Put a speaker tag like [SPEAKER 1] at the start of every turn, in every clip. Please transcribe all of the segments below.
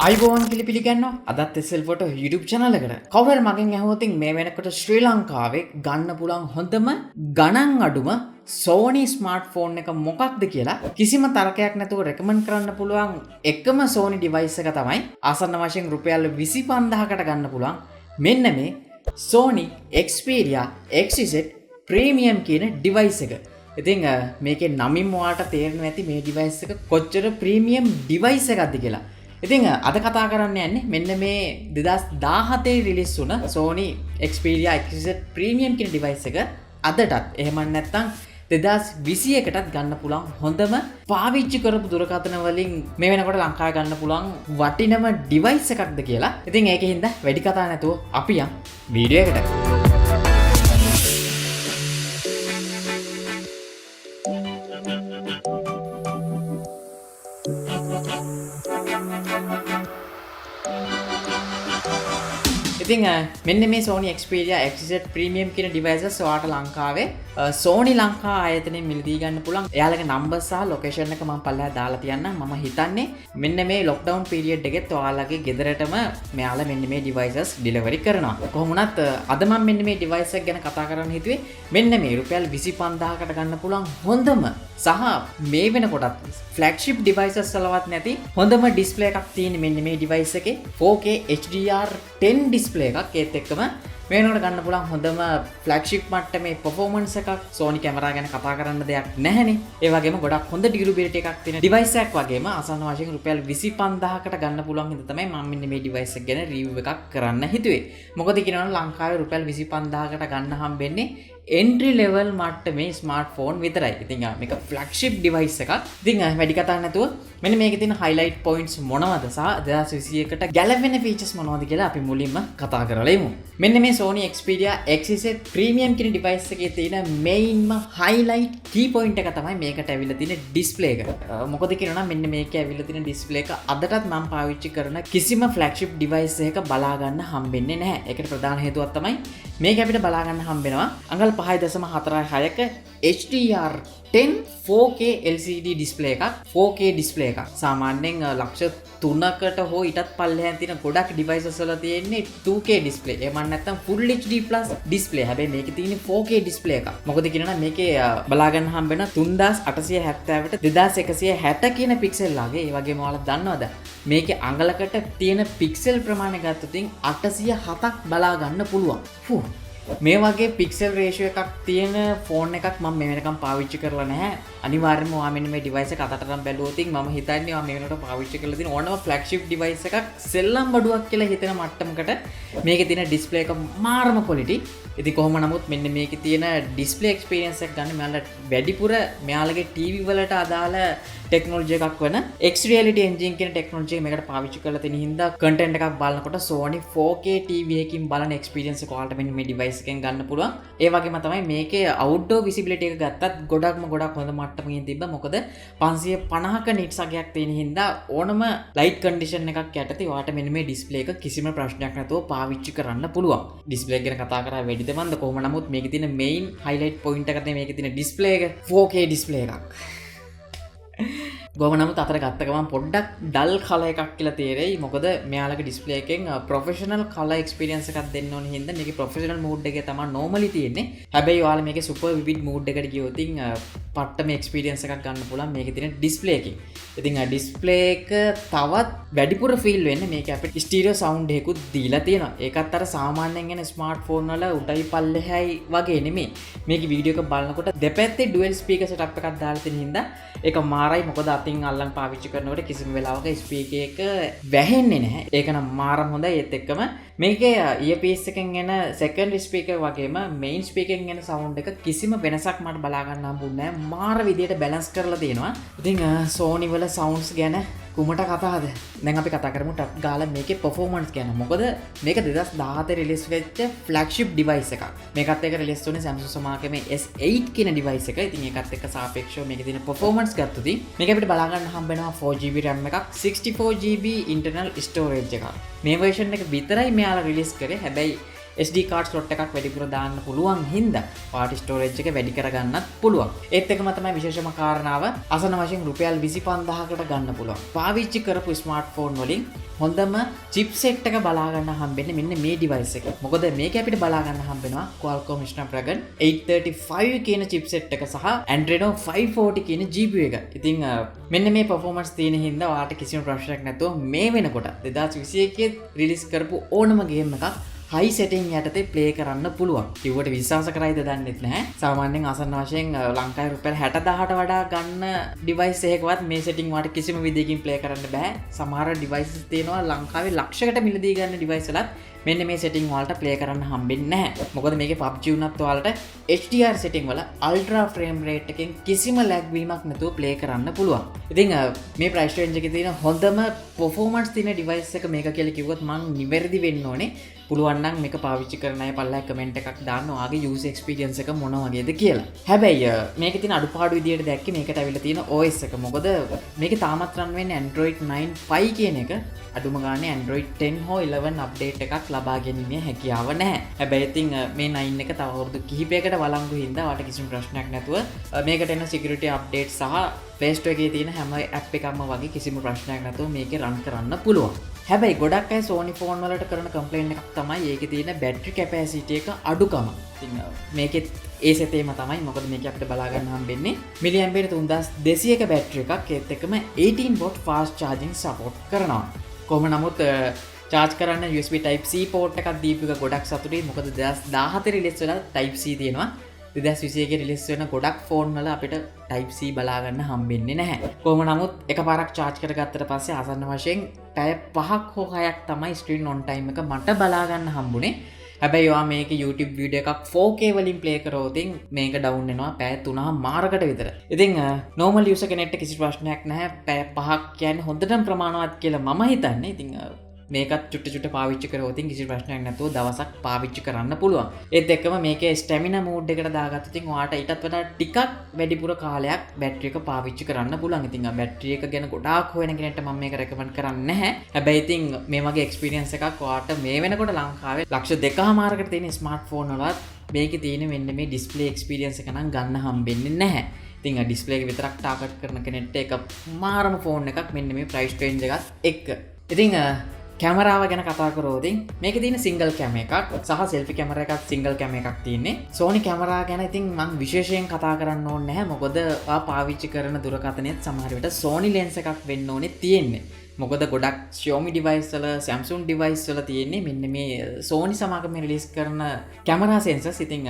[SPEAKER 1] අයිබෝන් පිළිගන්නවා අදත් SLපොටෝ YouTube channel එකට. කවුරු හරි මගෙන් අහුවොත් මේ වෙනකොට ශ්‍රී ලංකාවේ ගන්න පුළුවන් හොඳම ගණන් අඩුම Sony smartphone එක මොකක්ද කියලා කිසිම තරකයක් නැතුව රෙකමන්ඩ් කරන්න පුළුවන් එකම Sony device එක තමයි ආසන්න වශයෙන් රුපියල් 25000කට ගන්න පුළුවන් මෙන්න මේ Sony Xperia XZ Premium කියන device එක. ඉතින් මේකේ නමින් ඔයාලට තේරෙනවා ඇති මේ device එක කොච්චර premium device එකක්ද කියලා. ඉතින් අද කතා කරන්න යන්නේ මෙන්න මේ 2017 රිලීස් වුණ Sony Xperia XZ Premium කියන device එක අදටත් එහෙම නැත්නම් 2021කටත් ගන්න පුළුවන් හොඳම පාවිච්චි කරපු දුරකථන වලින් මේ වෙනකොට ලංකාවේ ගන්න පුළුවන් වටිනම device එකක්ද කියලා. ඉතින් ඒකෙන්ද වැඩි කතා නැතුව අපි යන් වීඩියෝ එකට. ඉතින් මෙන්න මේ Sony Xperia XZ Premium කියන devices ඔයාලට ලංකාවේ Sony ලංකා ආයතනයෙන් මිලදී ගන්න පුළුවන්. එයාලගේ number සහ location එක මම පල්ලෙහා දාලා තියන්නම්. මම හිතන්නේ මෙන්න මේ lockdown period එකෙත් ඔයාලගේ ගෙදරටම මෙයාලා මෙන්න මේ devices delivery කරනවා. කොහොම වුණත් අද මම මෙන්න මේ device එක ගැන කතා කරන්න හිතුවේ මෙන්න මේ රුපියල් 25000කට ගන්න පුළුවන් හොඳම සහ මේ වෙනකොටත් flagship devices වලවත් නැති හොඳම display එකක් තියෙන මෙන්න මේ device එකේ 4K HDR10 display එකක් ඒත් එක්කම මේනකට ගන්න පුළුවන් හොඳම flagship මට්ටමේ performance එකක් Sony කැමරා ගැන කතා කරන්න දෙයක් නැහැනේ. ඒ වගේම ගොඩක් හොඳ durability එකක් තියෙන device එකක් වගේම ආසන්න වශයෙන් රුපියල් 25000කට ගන්න පුළුවන් හින්දා තමයි මම මෙන්න මේ device එක ගැන review එකක් කරන්න හිතුවේ. මොකද කියනවනම් ලංකාවේ රුපියල් 25000කට ගන්න හම්බෙන්නේ entry level මට්ටමේ smartphone විතරයි. ඉතින් මේක flagship device එකක්. ඉතින් වැඩි කතා නැතුව මෙන්න මේකේ තියෙන highlight points මොනවද සහ 2021කට ගැලපෙන features මොනවද කියලා අපි මුලින්ම කතා කරලා ඉමු. මෙන්න මේ Sony Xperia XZ Premium කියන device එකේ තියෙන mainම highlight key point එක තමයි මේකට ඇවිල්ලා තියෙන display එක. මොකද කියනවනම් මෙන්න මේකේ ඇවිල්ලා තියෙන display එක අදටත් මම පාවිච්චි කරන කිසිම flagship device එකක බලා ගන්න හම්බෙන්නේ නැහැ. ඒකට ප්‍රධාන හේතුවක් තමයි මේක අපිට බලා ගන්න හම්බෙනවා අඟල් 5.46ක HDR10 4K LCD display එකක් 4K display එකක්. සාමාන්‍යයෙන් ලක්ෂ 3කට හෝ ඊටත් පල්ලෙහාන් තියෙන ගොඩක් devices වල තියෙන්නේ 2K display. එහෙම නැත්නම් full HD plus display. හැබැයි මේකේ තියෙන්නේ 4K display එකක්. මොකද කියනනම් මේකේ බලා ගන්න හම්බ වෙන 3870ට 2160 කියන pixel ලාගේ. ඒ වගේම ඔයාලා දන්නවද? මේකේ අඟලකට තියෙන pixel ප්‍රමාණය ගත්තොත් 807ක් බලා ගන්න පුළුවන්. මේ වගේ පික්සල් රේෂියෝ එකක් තියෙන ෆෝන් එකක් මම මේ වෙනකම් පාවිච්චි කරලා නැහැ. අනිවාර්යයෙන්ම ඔයා මෙන්න මේ device එක අතට අරන් බැලුවොත් මම හිතන්නේ ඔයා මේ වෙනකොට පාවිච්චි කරලා තියෙන ඕනම flagship device එකක් සෙල්ලම් බඩුවක් කියලා හිතෙන මට්ටමකට මේකේ තියෙන display එක මාරම quality. ඉතින් කොහොම නමුත් මෙන්න මේකේ තියෙන display experience එක ගන්න මෙයාලා වැඩිපුර මෙයාලගේ TV වලට අදාළ ටෙක්නොලොජි එකක් වන X reality engine කියන ටෙක්නොලොජි එක මේකට පාවිච්චි කරලා තියෙන හින්දා content එකක් බලනකොට Sony 4K TV එකකින් බලන experience එක ඔයාලට මෙන්න මේ device එකෙන් ගන්න පුළුවන්. ඒ වගේම තමයි මේකේ outdoor visibility එක ගත්තත් ගොඩක් හොඳ මට්ටමකින් තිබ්බා. මොකද 550ක nits අගයක් තියෙන හින්දා ඕනම light condition එකක් යටතේ ඔයාලට මෙන්න මේ display එක කිසිම ප්‍රශ්නයක් නැතුව පාවිච්චි කරන්න පුළුවන්. display එක ගැන කතා කරා වැඩිද මන්ද කොහොම නමුත් මේකේ තියෙන main highlight point එක තමයි මේකේ තියෙන display එක 4K display එකක්. ගොම නමුත් අතර ගත්ත ගමන් පොඩ්ඩක් ඩල් කලර් එකක් කියලා තේරෙයි. මොකද මෙයාලගේ ඩිස්ප්ලේ එකෙන් ප්‍රොෆෙෂනල් කලර් එක්ස්පීරියන්ස් එකක් දෙන්න ඕන හින්දා මේකේ ප්‍රොෆෙෂනල් මෝඩ් එකේ තමයි normally තියෙන්නේ. හැබැයි ඔයාලා මේකේ super vivid මෝඩ් එකට ගියොත් පට්ටම එක්ස්පීරියන්ස් එකක් ගන්න පුළුවන් මේකේ තියෙන ඩිස්ප්ලේ එකකින්. ඉතින් ආ ඩිස්ප්ලේ එක තවත් වැඩිපුර ෆීල් වෙන්නේ මේකේ අපිට ස්ටීරියෝ සවුන්ඩ් එකකුත් දීලා තියෙනවා. ඒකත් අර සාමාන්‍යයෙන් එන ස්මාර්ට්ෆෝන් වල උඩයි පල්ලෙහායි වගේ නෙමෙයි. මේකේ වීඩියෝ එක බලනකොට දෙපැත්තේ ඩුවල් ස්පීකර් සෙටප් එකක් දාලා තියෙන හින්දා ඒක මාරයි. මොකද අතින් අල්ලන් පාවිච්චි කරනකොට කිසිම වෙලාවක ස්පීකර් එක වැහෙන්නේ නැහැ. ඒක නම් මාරම හොඳයි. ඒත් එක්කම මේකේ earpiece එකෙන් එන secondary speaker වගේම main speaker එකෙන් එන sound එක කිසිම වෙනසක් මට බලා ගන්න හම්බුන්නේ නැහැ. මාර විදියට balance කරලා තියෙනවා. ඉතින් Sony වල sounds ගැන කුමට කතාද? දැන් අපි කතා කරමු ටක් ගාලා මේකේ performance ගැන. මොකද මේක 2017 රිලීස් වෙච්ච flagship device එකක්. මේකත් එක්ක රිලීස් වුණේ Samsung සමාගමේ S8 කියන device එක. ඉතින් ඒකත් එක්ක සාපේක්ෂව මේකේ තියෙන performance ගත්තොත් මේක අපිට බලා ගන්න හම්බ වෙනවා 4GB RAM එකක් 64GB internal storage එකක්. මේ version එක විතරයි මෙයාලා රිලීස් කරේ. හැබැයි SD card slot එකක් වැඩිපුර දාන්න පුළුවන් හින්දා ඔයාට storage එක වැඩි කරගන්නත් පුළුවන්. ඒත් එකම තමයි විශේෂම කාරණාව අසන වශයෙන් රුපියල් 25000කට ගන්න පුළුවන්. පාවිච්චි කරපු ස්මාර්ට්ෆෝන් වලින් හොඳම chipset එක බලා ගන්න හම්බෙන්නේ මෙන්න මේ device එක. මොකද මේක අපිට බලා ගන්න හම්බෙනවා Qualcomm Snapdragon 835 කියන chipset එක සහ Adreno 540 කියන GPU එක. ඉතින් මෙන්න මේ performance තියෙන හින්දා ඔයාට කිසිම ප්‍රශ්නයක් නැතුව මේ වෙනකොට 2021 රිලීස් කරපු ඕනම ගේම් එකක් හයි සෙටින් යටතේ ප්ලේ කරන්න පුළුවන්. කිව්වට විශ්වාස කරයිද දන්නෙත් නැහැ. සාමාන්‍යයෙන් අසන්න වශයෙන් ලංකාවේ රුපියල් 60000ට වඩා ගන්න ඩිවයිස් එකකවත් මේ සෙටින් වට කිසිම විදිහකින් ප්ලේ කරන්න බෑ. සමහර ඩිවයිසස් තියෙනවා ලංකාවේ ලක්ෂයකට මිලදී ගන්න ඩිවයිස් වලත් මෙන්න මේ සෙටින් වලට ප්ලේ කරන්න හම්බෙන්නේ නැහැ. මොකද මේකේ PUBG උනත් ඔයාලට HDR සෙටින් වල අල්ට්‍රා ෆ්‍රේම් රේට් එකෙන් කිසිම ලැග් වීමක් නැතුව ප්ලේ කරන්න පුළුවන්. ඉතින් මේ ප්‍රයිස් රේන්ජ් එකේ තියෙන හොඳම performance තියෙන ඩිවයිස් එක මේක කියලා කිව්වොත් මම නිවැරදි වෙන්න ඕනේ. පුළුවන් නම් මේක පාවිච්චි කරන අය පල්ලෙහා කමෙන්ට් එකක් දාන්න ඔයාගේ යූසර් එක්ස්පීරියන්ස් එක මොන වගේද කියලා. හැබැයි මේකේ තියෙන අඩුපාඩු විදියට දැක්කේ මේකට අවිලා තියෙන OS එක. මොකද මේකේ තාමත් රන් වෙන්නේ Android 9 Pie කියන එක. අඩුම ගානේ Android 10 හෝ 11 අප්ඩේට් එකක් ලබා ගැනීමේ හැකියාව නැහැ. හැබැයි ඉතින් මේ 9 එක තව අවුරුදු කිහිපයකට වළංගු හින්දා ඔයාලට කිසිම ප්‍රශ්නයක් නැතුව මේකට එන security update සහ Play Store එකේ තියෙන හැම app එකක්ම වගේ කිසිම ප්‍රශ්නයක් නැතුව මේකේ run කරන්න පුළුවන්. හැබැයි ගොඩක් අය Sony phone වලට කරන complaint එකක් තමයි ඒකේ තියෙන battery capacity එක අඩුකම. ඉතින් මේකෙත් ඒ සෙතේම තමයි. මොකද මේක අපිට බලා ගන්න හම්බෙන්නේ මිලිඇම්පියර් 3200ක බැටරි එකක්. ඒත් එක්කම 18 watt fast charging support කරනවා. කොහොම නමුත් charge කරන්න USB type C port එකක් දීපු එක ගොඩක් සතුටුයි. මොකද 2014 රිලීස් වෙලා type C තියෙනවා. 2021 රිලීස් වෙන ගොඩක් ෆෝන් වල අපිට type C බලා ගන්න හම්බෙන්නේ නැහැ. කොහොම නමුත් එකපාරක් charge කරගත්තට පස්සේ ආසන්න වශයෙන් පැය 5ක් හෝ 6ක් තමයි screen on time එක මට බලා ගන්න හම්බුනේ. හැබැයි ඔයා මේක YouTube වීඩියෝ එකක් 4K වලින් ප්ලේ කරොත් මේක ඩවුන් වෙනවා පැය 3මාරකට විතර. ඉතින් normal user කෙනෙක්ට කිසි ප්‍රශ්නයක් නැහැ. පැය 5ක් කියන්නේ හොඳටම ප්‍රමාණවත් කියලා මම හිතන්නේ. ඉතින් මේකත් චුට්ට පාවිච්චි කරොත් කිසි ප්‍රශ්නයක් නැතුව දවසක් පාවිච්චි කරන්න පුළුවන්. ඒත් එක්කම මේකේ ස්ටැමිනා මෝඩ් එකට දාගත්තොත් ඉතින් ඔයාට ඊටත් වඩා ටිකක් වැඩිපුර කාලයක් බැටරි එක පාවිච්චි කරන්න පුළුවන්. ඉතින් බැටරි එක ගැන ගොඩාක් හොයන කෙනෙක්ට මම මේක රෙකමන්ඩ් කරන්නේ නැහැ. හැබැයි ඉතින් මේ වගේ එක්ස්පීරියන්ස් එකක් ඔයාට මේ වෙනකොට ලංකාවේ ලක්ෂ 2.5කට තියෙන ස්මාර්ට්ෆෝන් වලත් මේකේ තියෙන මෙන්න මේ ඩිස්ප්ලේ එක්ස්පීරියන්ස් එක නම් ගන්න හම්බෙන්නේ නැහැ. ඉතින් ඩිස්ප්ලේ එක විතරක් ටාගට් කරන කෙනෙක්ට එක මාරම ෆෝන් එකක් මෙන්න මේ ප්‍රයිස් රේන්ජ් එකත් එක්ක. ඉතින් කැමරාව ගැන කතා කරොත් මේකේ තියෙන සිංගල් කැම එකක් සහ සෙල්ෆි කැමරා එකක් සිංගල් කැම එකක් තියෙන්නේ. Sony කැමරා ගැන ඉතින් මම විශේෂයෙන් කතා කරන්න ඕනේ නැහැ. මොකද ඔයා පාවිච්චි කරන දුරකථනයත් සමහර විට Sony lens එකක් වෙන්න ඕනේ තියෙන්නේ. මොකද ගොඩක් Xiaomi device වල Samsung device වල තියෙන්නේ මෙන්න මේ Sony සමාගමෙන් රිලීස් කරන කැමරා sensors. ඉතින්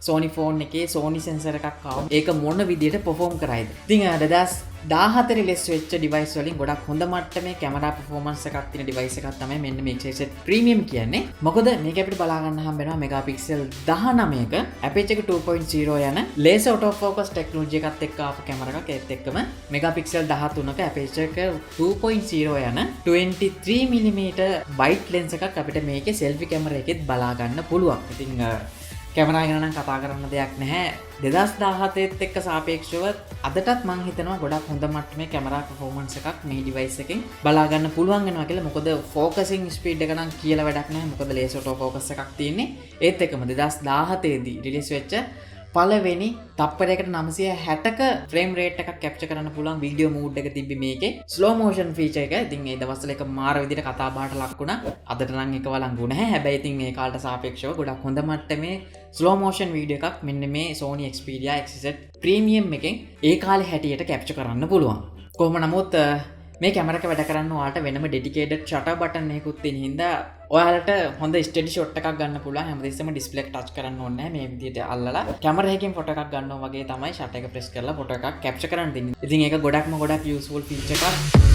[SPEAKER 1] Sony phone එකේ Sony sensor එකක් ආවම ඒක මොන විදියට perform කරයිද? ඉතින් 2014 රිලීස් වෙච්ච device වලින් ගොඩක් හොඳ මට්ටමේ කැමරා performance එකක් තියෙන device එකක් තමයි මෙන්න මේ Xperia Premium කියන්නේ. මොකද මේක අපිට බලා ගන්න හම්බ වෙනවා megapixel 19ක aperture එක 2.0 යන laser auto focus technology එකත් එක්ක ආපු කැමරා එකක්. ඒත් එක්කම megapixel 13ක aperture එක 2.0 යන 23mm wide lens එකක් අපිට මේකේ selfie camera එකෙත් බලා ගන්න පුළුවන්. ඉතින් කැමරා ගැන නම් කතා කරන්න දෙයක් නැහැ. 2017ත් එක්ක සාපේක්ෂව අදටත් මම හිතනවා ගොඩක් හොඳ මට්ටමේ කැමරා performance එකක් මේ device එකෙන් බලා ගන්න පුළුවන් වෙනවා කියලා. මොකද focusing speed එක නම් කියලා වැඩක් නැහැ. මොකද laser auto focus එකක් තියෙන්නේ. ඒත් එක්කම 2017 දී රිලීස් වෙච්ච පළවෙනි තප්පරයකට 960ක ෆ්‍රේම් රේට් එකක් කැප්චර් කරන්න පුළුවන් වීඩියෝ මෝඩ් එක තිබ්බි මේකේ. ස්ලෝ මෝෂන් ෆීචර් එක. ඉතින් ඒ දවස්වල එක මාර විදිහට කතා බහට ලක් වුණා. අදට නම් ඒක වළංගු නැහැ. හැබැයි ඉතින් ඒ කාලට සාපේක්ෂව ගොඩක් හොඳ මට්ටමේ ස්ලෝ මෝෂන් වීඩියෝ එකක් මෙන්න මේ Sony Xperia XZ Premium එකෙන් ඒ කාලේ හැටියට කැප්චර් කරන්න පුළුවන්. කොහොම නමුත් මේ කැමරා එක වැඩ කරන්න ඔයාලට වෙනම dedicated shutter button එකකුත් තියෙන හින්දා ඔයාලට හොඳ ස්ටඩි ෂොට් එකක් ගන්න පුළුවන්. හැමදෙස්සම ඩිස්ප්ලේ එක ටච් කරන්න ඕනේ නැහැ. මේ විදිහට අල්ලලා කැමරා එකකින් ෆොටෝ එකක් ගන්නවා වගේ තමයි ෂටර් එක ප්‍රෙස් කරලා ෆොටෝ එකක් කැප්චර් කරන්න දෙන්නේ. ඉතින් ඒක ගොඩක් යූස්ෆුල් ෆීචර් එකක්.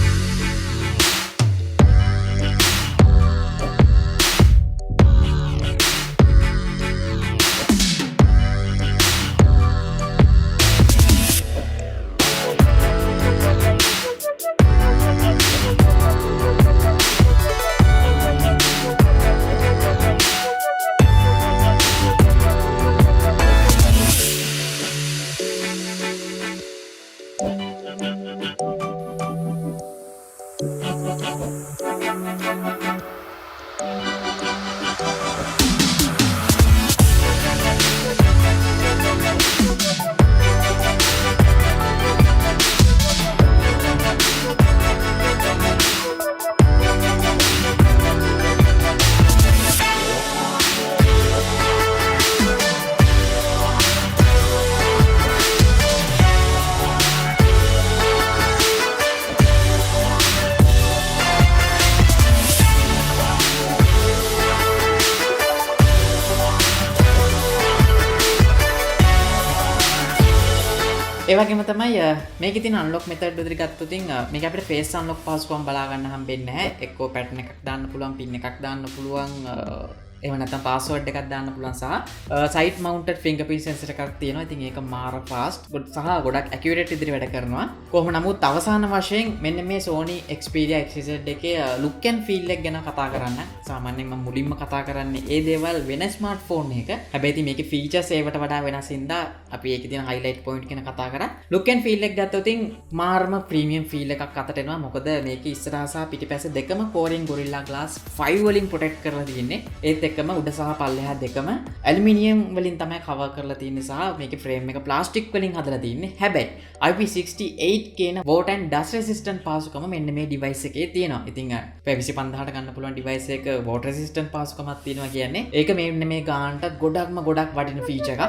[SPEAKER 1] ඒ වගේම තමයි මේකේ තියෙන අන්ලොක් මෙතඩ් විදිහට ගත්තොත් මේක අපිට ෆේස් අන්ලොක් පහසුකම් බලා ගන්න හම්බෙන්නේ නැහැ. එක්කෝ පැටර්න් එකක් දාන්න පුළුවන්, පින් එකක් දාන්න පුළුවන්, එහෙම නැත්නම් පාස්වර්ඩ් එකක් දාන්න පුළුවන් සහ සයිඩ් මවුන්ටඩ් ෆින්ගර්ප්‍රින්ට් සෙන්සර් එකක් තියෙනවා. ඉතින් ඒක මාර ෆාස්ට් සහ ගොඩක් ඇකියුරේට් විදිහට වැඩ කරනවා. කොහොම නමුත් අවසාන වශයෙන් මෙන්න මේ Sony Xperia XZ එකේ look and feel එක ගැන කතා කරන්න. සාමාන්‍යයෙන් මම මුලින්ම කතා කරන්නේ ඒ දේවල් වෙන ස්මාර්ට්ෆෝන් එක. හැබැයි ඉතින් මේකේ ෆීචර්ස් ඒවට වඩා වෙනස් හින්දා අපි ඒකේ තියෙන highlight point ගැන කතා කරා. look and feel එක ගත්තොත් ඉතින් මාර්ම ප්‍රීමියම් ෆීල් එකක් අතට එනවා. මොකද මේකේ ඉස්සරහා සහ පිටිපැස දෙකම Corning Gorilla Glass 5 වලින් ප්‍රොටෙක්ට් කරලා තියෙන්නේ. ඒත් එක්කම උඩ සහ පල්ලෙහා දෙකම ඇලුමිනියම් වලින් තමයි කවර් කරලා තියෙන්නේ සහ මේකේ ෆ්‍රේම් එක ප්ලාස්ටික් වලින් හදලා තියෙන්නේ. හැබැයි IP68 කියන water and dust resistant පාසුකම මෙන්න මේ device එකේ තියෙනවා. ඉතින් P25000ට ගන්න පුළුවන් device එක water resistant පාසුකමක් තියෙනවා කියන්නේ ඒක මෙන්න මේ ගානට ගොඩක් වටින feature එකක්.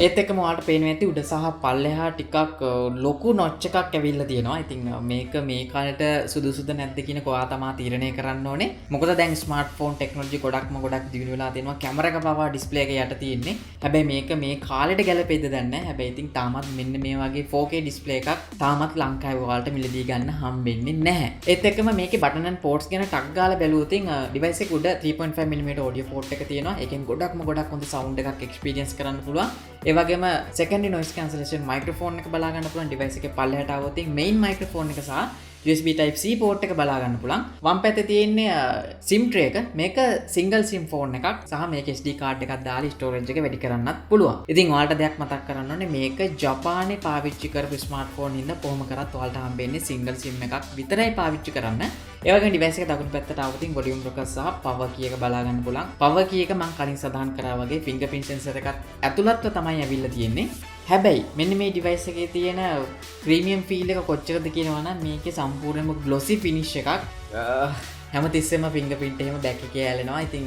[SPEAKER 1] ඒත් එක්කම ඔයාලට පේනවා ඇති උඩ සහ පල්ලෙහා ටිකක් ලොකු නොච් එකක් ඇවිල්ලා තියෙනවා. ඉතින් මේක මේ කාලේට සුදුසුද නැද්ද කියන එක ඔයා තමයි තීරණය කරන්න ඕනේ. මොකද දැන් ස්මාර්ට්ෆෝන් ටෙක්නොලොජි ගොඩක් දියුණු වෙලා තියෙනවා. කැමරා එක පවා ඩිස්ප්ලේ එක යට තියෙන්නේ. හැබැයි මේක මේ කාලේට ගැලපෙයිද දන්නේ නැහැ. හැබැයි ඉතින් තාමත් මෙන්න මේ වගේ 4K ඩිස්ප්ලේ එකක් තාමත් ලංකාවේ ඔයාලට මිලදී ගන්න හම්බෙන්නේ නැහැ. ඒත් එක්කම මේකේ බටන් and ports ගැන ටක් ගාලා බැලුවොත් ඩිවයිස් එක උඩ 3.5mm audio port එක තියෙනවා. ඒකෙන් ගොඩක් හොඳ sound එකක් experience කරන්න පුළුවන්. ඒ වගේම secondary noise cancellation microphone එක බලා ගන්න පුළුවන්. device එකේ පල්ලෙහාට આવොත් main microphone එක සහ USB type C port එක බලා ගන්න පුළුවන්. වම් පැත්තේ තියෙන්නේ SIM tray එක. මේක single SIM phone එකක් සහ මේක SD card එකක් දාලා storage එක වැඩි කරන්නත් පුළුවන්. ඉතින් ඔයාලට දෙයක් මතක් කරගන්න ඕනේ මේක ජපානයේ පාවිච්චි කරපු ස්මාර්ට්ෆෝන් හින්දා කොහොම කරත් ඔයාලට හම්බෙන්නේ single SIM එකක් විතරයි පාවිච්චි කරන්න. ඒ වගේම device එක දකුණු පැත්තට આવොත් volume rocker සහ power key එක බලා ගන්න පුළුවන්. power key එක මම කලින් සඳහන් කරා වගේ fingerprint sensor එකත් ඇතුළත්ව තමයි ඇවිල්ලා තියෙන්නේ. හැබැයි මෙන්න මේ device එකේ තියෙන premium feel එක කොච්චරද කියනවා නම් මේකේ සම්පූර්ණයෙන්ම glossy finish එකක්. හැමතිස්සෙම fingerprint එහෙම back එකේ ඇලෙනවා. ඉතින්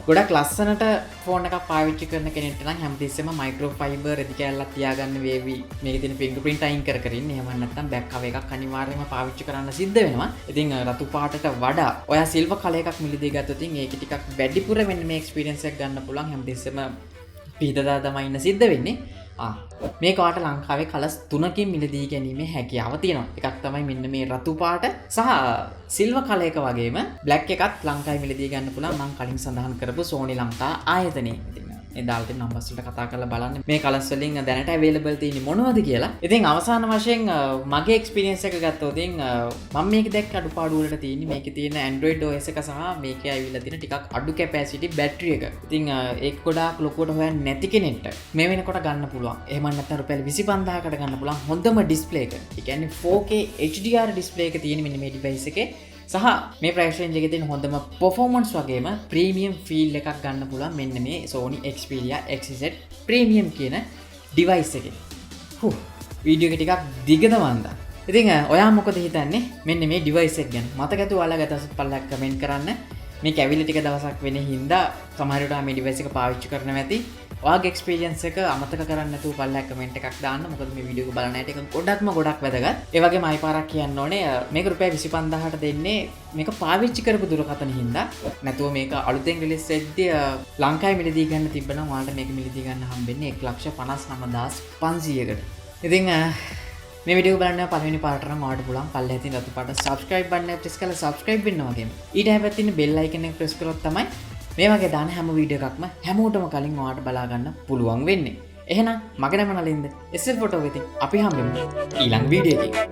[SPEAKER 1] ගොඩක් ලස්සනට phone එකක් පාවිච්චි කරන කෙනෙක්ට නම් හැමතිස්සෙම microfiber රෙදි කෑල්ලක් තියාගන්න වේවි. මේකේ තියෙන fingerprint අයින් කර ඉන්න. එහෙම නැත්නම් back cover එකක් අනිවාර්යයෙන්ම පාවිච්චි කරන්න සිද්ධ වෙනවා. ඉතින් රතු පාටට වඩා ඔයා silver color එකක් මිලදී ගත්තොත් ඉතින් ඒක ටිකක් වැඩිපුර මෙන්න මේ experience එක ගන්න පුළුවන්. හැමතිස්සෙම පිටදා තමයි ඉන්න සිද්ධ වෙන්නේ. මේක ඔයාලට ලංකාවේ කලර්ස් 3කින් මිලදී ගැනීමේ හැකියාව තියෙනවා. එකක් තමයි මෙන්න මේ රතු පාට සහ සිල්වර් කලර් එක වගේම බ්ලැක් එකත් ලංකාවේ මිලදී ගන්න පුළුවන්. මම කලින් සඳහන් කරපු Sony ලංකා ආයතනයේ. ඉතින් මේ දාලා තියෙන නම්බර්ස් වලට කතා කරලා බලන්න මේ කලර්ස් වලින් දැනට available තියෙන්නේ මොනවද කියලා. ඉතින් අවසාන වශයෙන් මගේ experience එක ගත්තොත් මම මේක දැක්ක අඩුපාඩු වලට තියෙන්නේ මේකේ තියෙන Android OS එක සහ මේකේ ඇවිල්ලා තියෙන ටිකක් අඩු capacity battery එක. ඉතින් ඒක ගොඩාක් ලොකුවට හොයන්නේ නැති කෙනෙක්ට මේ වෙනකොට ගන්න පුළුවන්. එහෙම නැත්නම් රුපියල් 25000කට ගන්න පුළුවන් හොඳම display එක. ඒ කියන්නේ 4K HDR display එක තියෙන මෙන්න මේ device එකේ සහ මේ price range එකේ තියෙන හොඳම performance වගේම premium feel එකක් ගන්න පුළුවන් මෙන්න මේ Sony Xperia XZ Premium කියන device එකේ. වීඩියෝ එක ටිකක් දිගද මන්දා. ඉතින් ඔයා මොකද හිතන්නේ මෙන්න මේ device එක ගැන? මතක ඇතුව ඔයාලා ගතසත් පල්ලක් කමෙන්ට් කරන්න. මේ කැවිලි ටික දවසක් වෙන හින්දා සමහර විට මේ device එක පාවිච්චි කරනවා ඇති. ඔයාගේ experience එක අමතක කරන්න නැතුව පල්ලක් කමෙන්ට් එකක් දාන්න. මොකද මේ වීඩියෝ එක බලන අයට ඒක ගොඩක් වැදගත්. ඒ වගේම ආයි පාරක් කියන්න ඕනේ මේක රුපියල් 25000ට දෙන්නේ මේක පාවිච්චි කරපු දුරකථන හින්දා. නැතුව මේක අලුතෙන් රිලීස් වෙද්දී ලංකාවේ මිලදී ගන්න තිබ්බනම් ඔයාලට මේක මිලදී ගන්න හම්බෙන්නේ 1,59,500කට. ඉතින් මේ වීඩියෝ බලන්න පළවෙනි පාරට නම් ඔයාලට පුළුවන් පල්ලෙහා තියෙන රතු පාට subscribe button එක press කරලා subscribe වෙන්න වගේම ඊට හැබැයි තියෙන bell icon එක press කරොත් තමයි මේ වගේ දාන හැම වීඩියෝ එකක්ම හැමෝටම කලින් ඔයාලට බලා ගන්න පුළුවන් වෙන්නේ. එහෙනම් මගේ නම නලින්ද SL photo වෙතින් අපි හම්බෙමු ඊළඟ වීඩියෝ එකකින්.